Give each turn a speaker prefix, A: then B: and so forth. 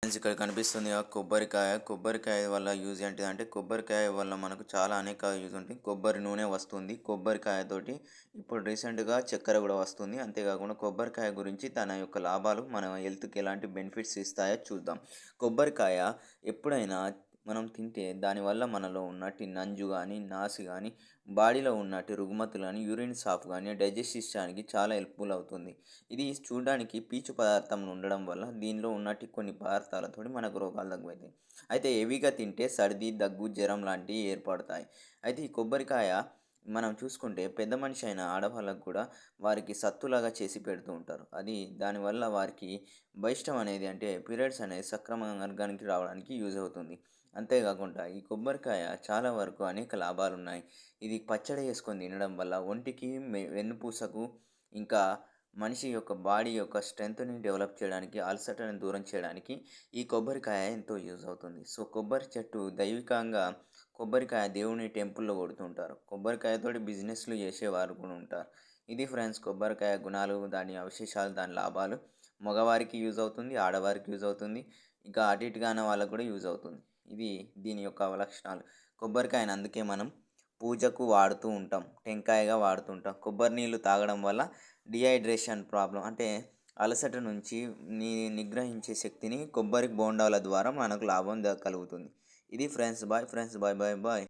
A: Friends ఇక్కడ కనిపిస్తుంది కొబ్బరికాయ వల్ల యూజ్ ఏంటిదంటే కొబ్బరికాయ వల్ల మనకు చాలా అనేక యూజ్ ఉంటాయి. కొబ్బరి నూనె వస్తుంది. కొబ్బరికాయతోటి ఇప్పుడు రీసెంట్గా చక్కెర కూడా వస్తుంది. అంతేకాకుండా కొబ్బరికాయ గురించి తన యొక్క లాభాలు మన హెల్త్కి ఎలాంటి బెనిఫిట్స్ ఇస్తాయో చూద్దాం. కొబ్బరికాయ ఎప్పుడైనా మనం తింటే దానివల్ల మనలో ఉన్నటి నంజు కానీ నాసి కానీ బాడీలో ఉన్నటి రుగ్మతులు కానీ యూరిన్ సాఫ్ కానీ డైజెస్ట్ సిస్టానికి చాలా హెల్ప్ఫుల్ అవుతుంది. ఇది చూడడానికి పీచు పదార్థం ఉండడం వల్ల దీనిలో ఉన్నటి కొన్ని పదార్థాలతో మనకు రోగాలు తగ్గుతాయి. అయితే హెవీగా తింటే సర్ది దగ్గు జ్వరం లాంటివి ఏర్పడతాయి. అయితే ఈ కొబ్బరికాయ మనం చూసుకుంటే పెద్ద మనిషి అయిన ఆడవాళ్ళకు కూడా వారికి సత్తులాగా చేసి పెడుతూ ఉంటారు. అది దానివల్ల వారికి బహిష్టం అనేది అంటే పీరియడ్స్ అనేది సక్రమంగానికి రావడానికి యూజ్ అవుతుంది. అంతేకాకుండా ఈ కొబ్బరికాయ చాలా వరకు అనేక లాభాలు ఉన్నాయి. ఇది పచ్చడి చేసుకొని తినడం వల్ల ఒంటికి వెన్నుపూసకు ఇంకా మనిషి యొక్క బాడీ యొక్క స్ట్రెంగ్త్ని డెవలప్ చేయడానికి అలసటను దూరం చేయడానికి ఈ కొబ్బరికాయ ఎంతో యూజ్ అవుతుంది. సో కొబ్బరి చెట్టు దైవికంగా కొబ్బరికాయ దేవుని టెంపుల్లో కొడుతుంటారు. కొబ్బరికాయతోటి బిజినెస్లు చేసేవారు కూడా ఉంటారు. ఇది ఫ్రెండ్స్ కొబ్బరికాయ గుణాలు, దాని అవశేషాలు, దాని లాభాలు. మగవారికి యూజ్ అవుతుంది, ఆడవారికి యూజ్ అవుతుంది, ఇంకా అటు ఇటుగా అన్న వాళ్ళకు కూడా యూజ్ అవుతుంది. ఇది దీని యొక్క లక్షణాలు. కొబ్బరికాయను అందుకే మనం పూజకు వాడుతూ ఉంటాం, టెంకాయగా వాడుతుంటాం. కొబ్బరి నీళ్ళు తాగడం వల్ల డిహైడ్రేషన్ ప్రాబ్లం అంటే అలసట నుంచి నిగ్రహించే శక్తిని కొబ్బరి బోండాల ద్వారా మనకు లాభం కలుగుతుంది. ఇది ఫ్రెండ్స్ బాయ్.